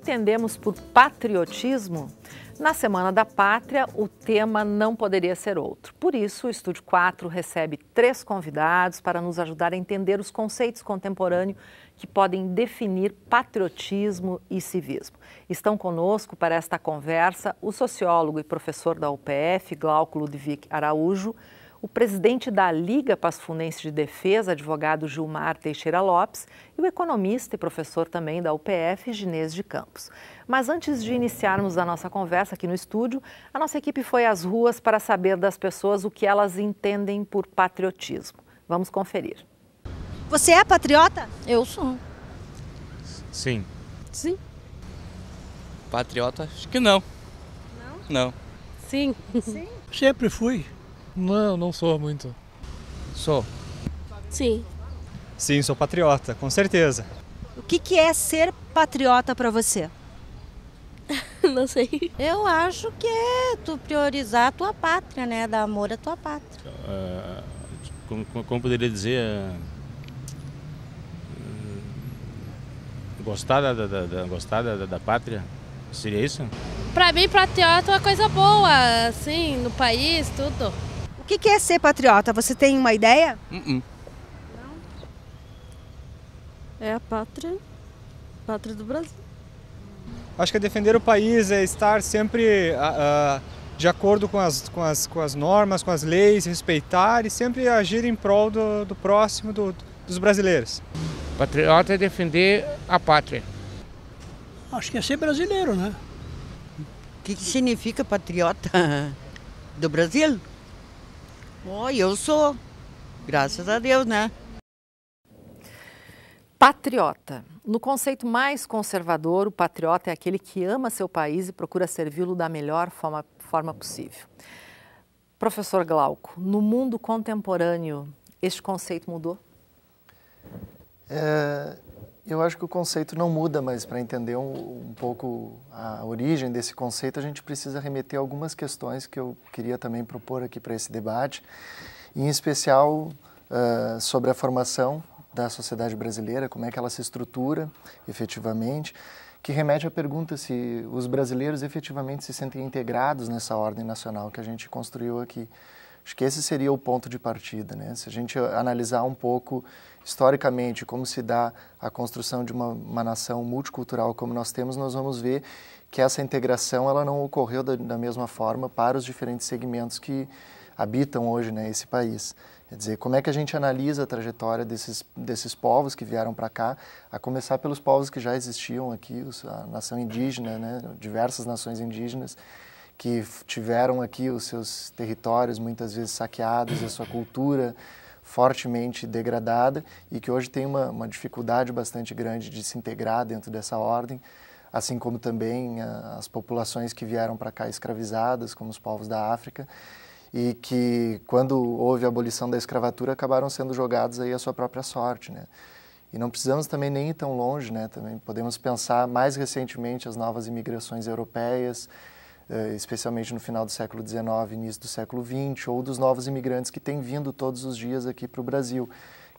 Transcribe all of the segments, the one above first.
entendemos por patriotismo? Na Semana da Pátria, o tema não poderia ser outro. Por isso, o Estúdio 4 recebe 3 convidados para nos ajudar a entender os conceitos contemporâneos que podem definir patriotismo e civismo. Estão conosco para esta conversa o sociólogo e professor da UPF, Glauco Ludwig Araújo, o presidente da Liga Passo Fundense de Defesa, advogado Gilmar Teixeira Lopes, e o economista e professor também da UPF, Ginês de Campos. Mas antes de iniciarmos a nossa conversa aqui no estúdio, a nossa equipe foi às ruas para saber das pessoas o que elas entendem por patriotismo. Vamos conferir. Você é patriota? Eu sou. Sim. Sim. Patriota? Acho que não. Não? Não. Sim. Sim. Sempre fui. Não sou muito. Sou. Sim. Sim, sou patriota, com certeza. O que é ser patriota para você? Não sei. Eu acho que é tu priorizar a tua pátria, né? Dar amor à tua pátria. Como poderia dizer? Gostar da pátria? Seria isso? Pra mim, patriota é uma coisa boa, assim, no país, tudo. O que é ser patriota? Você tem uma ideia? É a pátria do Brasil. Acho que defender o país é estar sempre de acordo com as normas, com as leis, respeitar e sempre agir em prol do próximo, dos brasileiros. Patriota é defender a pátria. Acho que é ser brasileiro, né? O que significa patriota do Brasil? Eu sou, graças a Deus, né? Patriota. No conceito mais conservador, o patriota é aquele que ama seu país e procura servi-lo da melhor forma possível. Professor Glauco, no mundo contemporâneo, este conceito mudou? Eu acho que o conceito não muda, mas para entender um pouco a origem desse conceito, a gente precisa remeter a algumas questões que eu queria também propor aqui para esse debate, em especial sobre a formação da sociedade brasileira, como é que ela se estrutura efetivamente, que remete à pergunta se os brasileiros efetivamente se sentem integrados nessa ordem nacional que a gente construiu aqui. Acho que esse seria o ponto de partida, né? Se a gente analisar um pouco historicamente como se dá a construção de uma nação multicultural como nós temos, nós vamos ver que essa integração ela não ocorreu da mesma forma para os diferentes segmentos que habitam hoje, né, esse país. Quer dizer, como é que a gente analisa a trajetória desses povos que vieram para cá, a começar pelos povos que já existiam aqui, a nação indígena, né, diversas nações indígenas, que tiveram aqui os seus territórios muitas vezes saqueados, a sua cultura fortemente degradada e que hoje tem uma dificuldade bastante grande de se integrar dentro dessa ordem, assim como também as populações que vieram para cá escravizadas, como os povos da África, e que quando houve a abolição da escravatura acabaram sendo jogados aí à sua própria sorte, né? E não precisamos também nem ir tão longe, né? Também podemos pensar mais recentemente as novas imigrações europeias, especialmente no final do século XIX, início do século XX, ou dos novos imigrantes que têm vindo todos os dias aqui para o Brasil.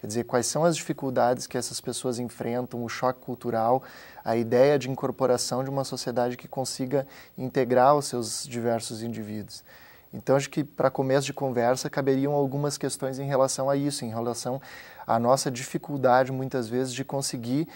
Quer dizer, quais são as dificuldades que essas pessoas enfrentam, o choque cultural, a ideia de incorporação de uma sociedade que consiga integrar os seus diversos indivíduos. Então, acho que para começo de conversa caberiam algumas questões em relação a isso, em relação à nossa dificuldade, muitas vezes, de conseguir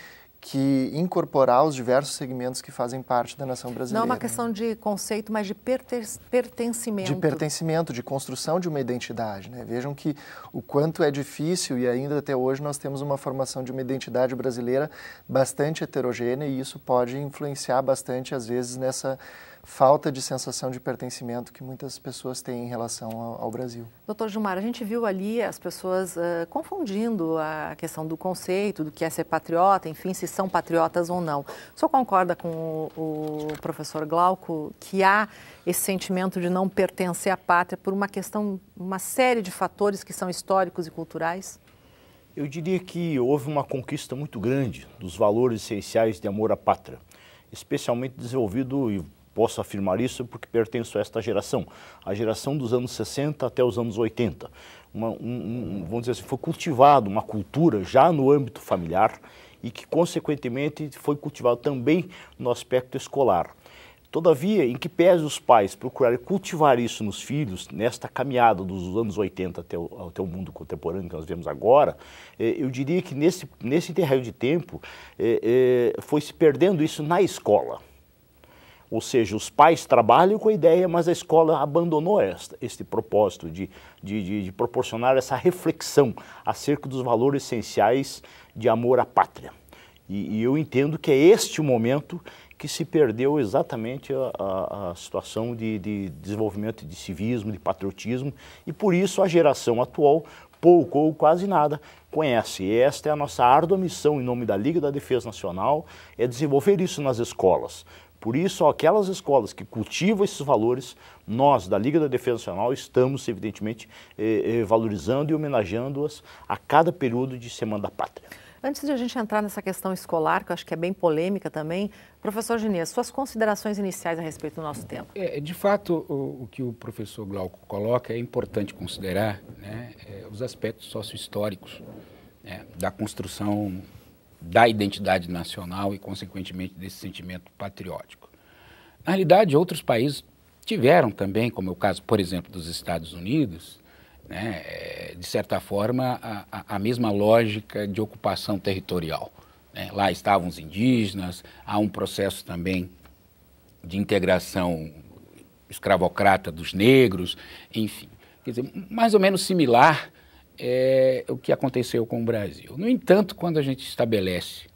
incorporar os diversos segmentos que fazem parte da nação brasileira. Não é uma questão de conceito, mas de pertencimento. De pertencimento, de construção de uma identidade, né? Vejam que o quanto é difícil e ainda até hoje nós temos uma formação de uma identidade brasileira bastante heterogênea e isso pode influenciar bastante, às vezes, nessa falta de sensação de pertencimento que muitas pessoas têm em relação ao Brasil. Doutor Gilmar, a gente viu ali as pessoas confundindo a questão do conceito, do que é ser patriota, enfim, se são patriotas ou não. O senhor concorda com o professor Glauco que há esse sentimento de não pertencer à pátria por uma questão, uma série de fatores que são históricos e culturais? Eu diria que houve uma conquista muito grande dos valores essenciais de amor à pátria, especialmente desenvolvido, e posso afirmar isso porque pertenço a esta geração, a geração dos anos 60 até os anos 80. Vamos dizer assim, foi cultivada uma cultura já no âmbito familiar e que, consequentemente, foi cultivado também no aspecto escolar. Todavia, em que pese os pais procurarem cultivar isso nos filhos, nesta caminhada dos anos 80 até o mundo contemporâneo que nós vemos agora, eu diria que nesse interregno de tempo foi se perdendo isso na escola. Ou seja, os pais trabalham com a ideia, mas a escola abandonou este propósito de proporcionar essa reflexão acerca dos valores essenciais de amor à pátria. E eu entendo que é este o momento que se perdeu exatamente a situação de desenvolvimento de civismo, de patriotismo, e por isso a geração atual pouco ou quase nada conhece. E esta é a nossa árdua missão em nome da Liga da Defesa Nacional, é desenvolver isso nas escolas. Por isso, aquelas escolas que cultivam esses valores, nós, da Liga da Defesa Nacional, estamos, evidentemente, valorizando e homenageando-as a cada período de Semana da Pátria. Antes de a gente entrar nessa questão escolar, que eu acho que é bem polêmica também, professor Ginias, suas considerações iniciais a respeito do nosso tempo. De fato, o que o professor Glauco coloca é importante considerar, né, os aspectos socio-históricos, né, da construção da identidade nacional e, consequentemente, desse sentimento patriótico. Na realidade, outros países tiveram também, como é o caso, por exemplo, dos Estados Unidos, né, de certa forma, a mesma lógica de ocupação territorial. Né? Lá estavam os indígenas, há um processo também de integração escravocrata dos negros, enfim. Quer dizer, mais ou menos similar o que aconteceu com o Brasil. No entanto, quando a gente estabelece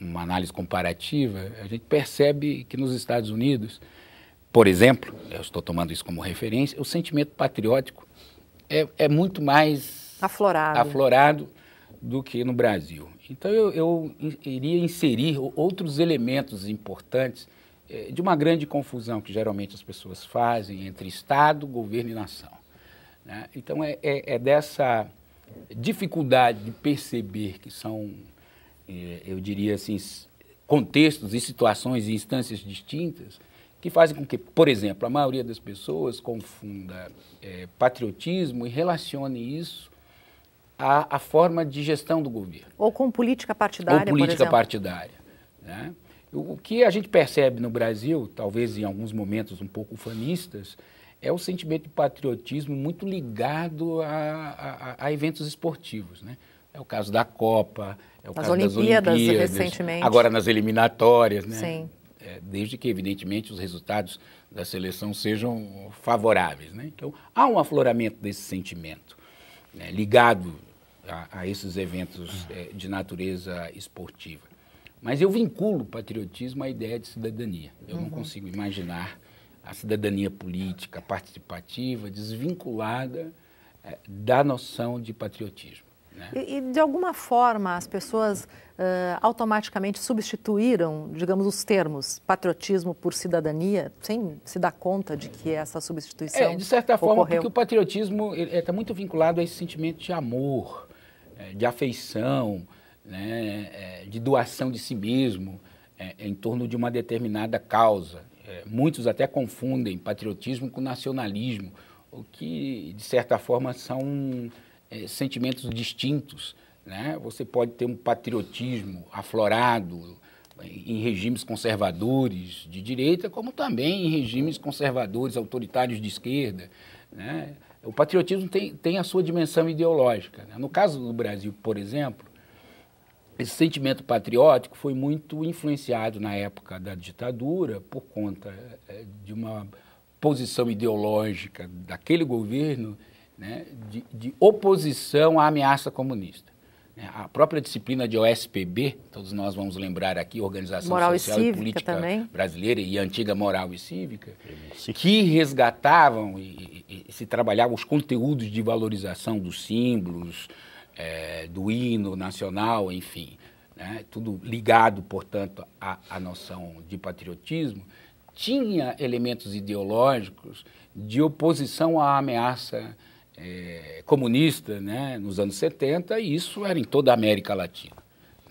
uma análise comparativa, a gente percebe que nos Estados Unidos, por exemplo, eu estou tomando isso como referência, o sentimento patriótico é muito mais aflorado do que no Brasil. Então eu iria inserir outros elementos importantes de uma grande confusão que geralmente as pessoas fazem entre Estado, governo e nação. Né? Então é dessa dificuldade de perceber que são, eu diria assim, contextos e situações e instâncias distintas que fazem com que, por exemplo, a maioria das pessoas confunda patriotismo e relacione isso à forma de gestão do governo. Ou com política partidária, por exemplo. Ou política partidária. Né? O que a gente percebe no Brasil, talvez em alguns momentos um pouco ufanistas, é o sentimento de patriotismo muito ligado a eventos esportivos. Né? É o caso da Copa, é o caso das Olimpíadas, recentemente. Agora nas eliminatórias, né? Sim. Desde que, evidentemente, os resultados da seleção sejam favoráveis. Né? Então, há um afloramento desse sentimento, né, ligado a esses eventos de natureza esportiva. Mas eu vinculo o patriotismo à ideia de cidadania. Eu não consigo imaginar a cidadania política, participativa, desvinculada da noção de patriotismo. Né? E, de alguma forma, as pessoas automaticamente substituíram, digamos, os termos patriotismo por cidadania, sem se dar conta de que essa substituição de certa forma, ocorreu. Porque o patriotismo está muito vinculado a esse sentimento de amor, de afeição, né, de doação de si mesmo, em torno de uma determinada causa. Muitos até confundem patriotismo com nacionalismo, o que, de certa forma, são sentimentos distintos. Né? Você pode ter um patriotismo aflorado em regimes conservadores de direita, como também em regimes conservadores, autoritários de esquerda. Né? O patriotismo tem a sua dimensão ideológica. Né? No caso do Brasil, por exemplo, esse sentimento patriótico foi muito influenciado na época da ditadura por conta de uma posição ideológica daquele governo, né, de oposição à ameaça comunista. A própria disciplina de OSPB, todos nós vamos lembrar aqui, Organização Moral Social e Política também. Brasileira e a antiga Moral e Cívica, que resgatavam e se trabalhavam os conteúdos de valorização dos símbolos, do hino nacional, enfim, né, tudo ligado, portanto, à noção de patriotismo, tinha elementos ideológicos de oposição à ameaça comunista, né, nos anos 70, e isso era em toda a América Latina.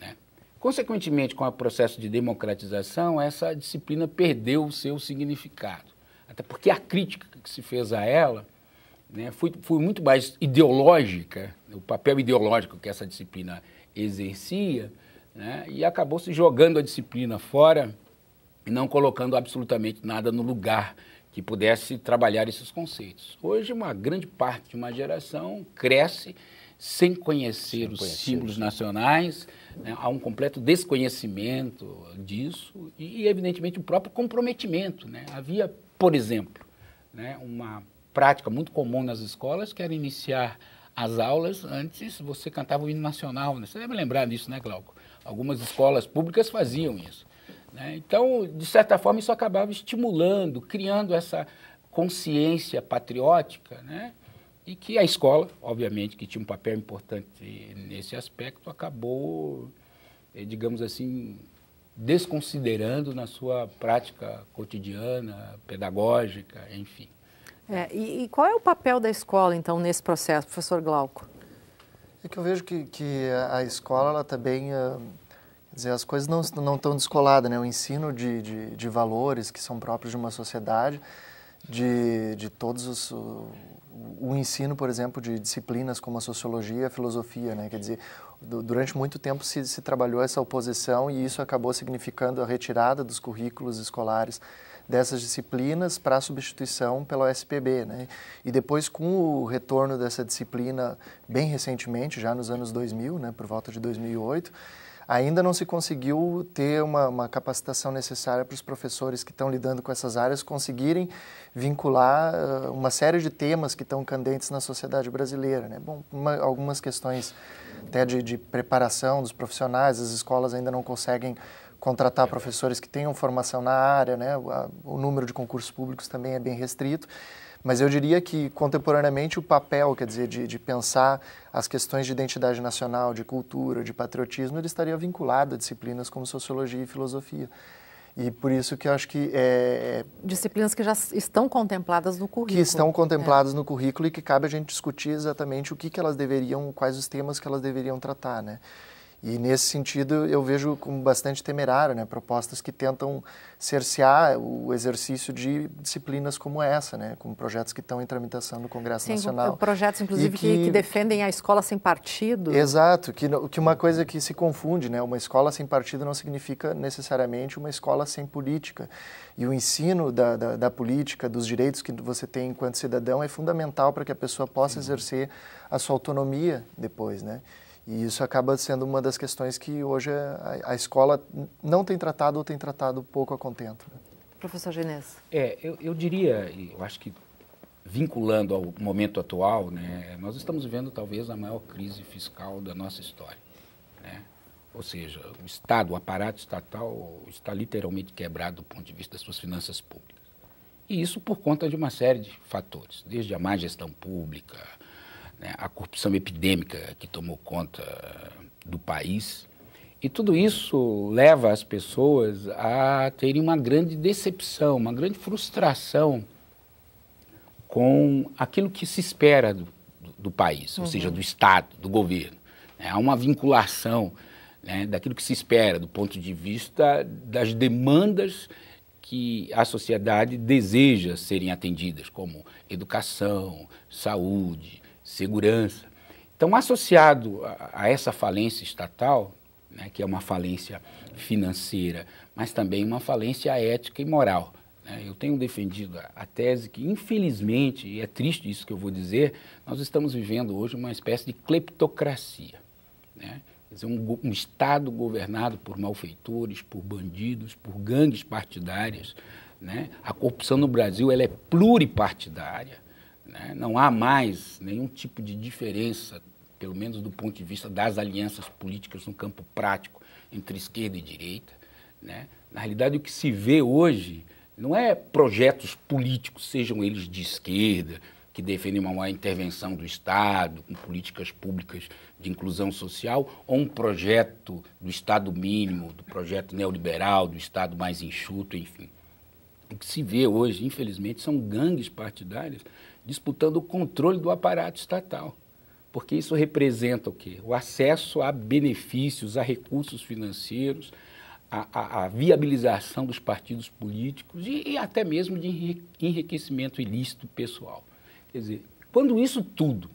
Né? Consequentemente, com o processo de democratização, essa disciplina perdeu o seu significado. Até porque a crítica que se fez a ela, né, foi muito mais ideológica, o papel ideológico que essa disciplina exercia, né, e acabou se jogando a disciplina fora e não colocando absolutamente nada no lugar que pudesse trabalhar esses conceitos. Hoje, uma grande parte de uma geração cresce sem conhecer os símbolos nacionais, né? Há um completo desconhecimento disso e, evidentemente, o próprio comprometimento, né? Havia, por exemplo, né, uma prática muito comum nas escolas, que era iniciar as aulas antes você cantava o hino nacional. Né? Você deve lembrar disso, né, Glauco? Algumas escolas públicas faziam isso. Né? Então, de certa forma, isso acabava estimulando, criando essa consciência patriótica, né? E que a escola, obviamente, que tinha um papel importante nesse aspecto, acabou, digamos assim, desconsiderando na sua prática cotidiana, pedagógica, enfim. E qual é o papel da escola, então, nesse processo, professor Glauco? É que eu vejo que a escola, ela também, quer dizer, as coisas não estão descoladas, né? O ensino de valores que são próprios de uma sociedade, de todos os... O ensino, por exemplo, de disciplinas como a sociologia e a filosofia, né? Quer dizer, durante muito tempo se trabalhou essa oposição e isso acabou significando a retirada dos currículos escolares dessas disciplinas para a substituição pela OSPB, né? E depois, com o retorno dessa disciplina bem recentemente, já nos anos 2000, né? Por volta de 2008, ainda não se conseguiu ter uma capacitação necessária para os professores que estão lidando com essas áreas conseguirem vincular uma série de temas que estão candentes na sociedade brasileira, né? Bom, algumas questões até de preparação dos profissionais, as escolas ainda não conseguem contratar professores que tenham formação na área, né? O número de concursos públicos também é bem restrito. Mas eu diria que, contemporaneamente, o papel, quer dizer, de pensar as questões de identidade nacional, de cultura, de patriotismo, ele estaria vinculado a disciplinas como sociologia e filosofia. E por isso que eu acho que... Disciplinas que já estão contempladas no currículo. Que estão contempladas no currículo e que cabe a gente discutir exatamente o que elas deveriam, quais os temas que elas deveriam tratar, né? E, nesse sentido, eu vejo como bastante temerário, né, propostas que tentam cercear o exercício de disciplinas como essa, né, como projetos que estão em tramitação no Congresso Nacional. Projetos, inclusive, que defendem a escola sem partido. Exato, que uma coisa que se confunde, né, uma escola sem partido não significa necessariamente uma escola sem política. E o ensino da política, dos direitos que você tem enquanto cidadão é fundamental para que a pessoa possa exercer a sua autonomia depois, né? E isso acaba sendo uma das questões que hoje a escola não tem tratado ou tem tratado pouco a contento. Né? Professor Genês. Eu diria, eu acho que vinculando ao momento atual, né, nós estamos vivendo talvez a maior crise fiscal da nossa história. Né? Ou seja, o Estado, o aparato estatal está literalmente quebrado do ponto de vista das suas finanças públicas. E isso por conta de uma série de fatores, desde a má gestão pública, né, a corrupção epidêmica que tomou conta do país. E tudo isso leva as pessoas a terem uma grande decepção, uma grande frustração com aquilo que se espera do país, ou seja, do Estado, do governo. Há uma vinculação, né, daquilo que se espera do ponto de vista das demandas que a sociedade deseja serem atendidas, como educação, saúde, segurança. Então, associado a essa falência estatal, né, que é uma falência financeira, mas também uma falência ética e moral, né? Eu tenho defendido a tese que, infelizmente, e é triste isso que eu vou dizer, nós estamos vivendo hoje uma espécie de cleptocracia, né? Quer dizer, um Estado governado por malfeitores, por bandidos, por gangues partidárias, né? A corrupção no Brasil ela é pluripartidária. Né? Não há mais nenhum tipo de diferença, pelo menos do ponto de vista das alianças políticas no campo prático, entre esquerda e direita. Né? Na realidade, o que se vê hoje não é projetos políticos, sejam eles de esquerda, que defendem uma maior intervenção do Estado, com políticas públicas de inclusão social, ou um projeto do Estado mínimo, do projeto neoliberal, do Estado mais enxuto, enfim. O que se vê hoje, infelizmente, são gangues partidárias disputando o controle do aparato estatal, porque isso representa o quê? O acesso a benefícios, a recursos financeiros, a viabilização dos partidos políticos e até mesmo de enriquecimento ilícito pessoal. Quer dizer, quando isso tudo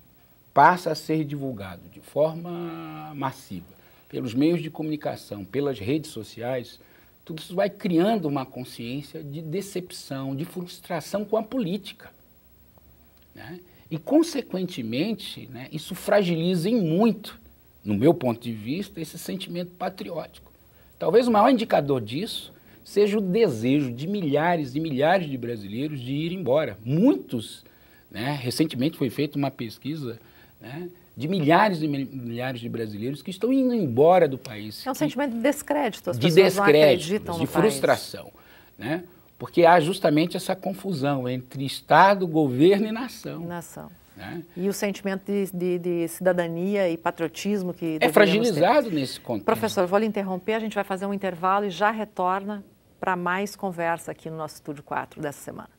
passa a ser divulgado de forma massiva pelos meios de comunicação, pelas redes sociais, tudo isso vai criando uma consciência de decepção, de frustração com a política, né? E, consequentemente, né, isso fragiliza em muito, no meu ponto de vista, esse sentimento patriótico. Talvez o maior indicador disso seja o desejo de milhares e milhares de brasileiros de ir embora. Muitos, né, recentemente foi feita uma pesquisa, né, de milhares e milhares de brasileiros que estão indo embora do país. É um sentimento de descrédito, as de pessoas não acreditam de no frustração, né? Porque há justamente essa confusão entre Estado, governo e nação. Né? E o sentimento de cidadania e patriotismo que é fragilizado nesse contexto. Professor, eu vou lhe interromper, a gente vai fazer um intervalo e já retorna para mais conversa aqui no nosso Estúdio 4 dessa semana.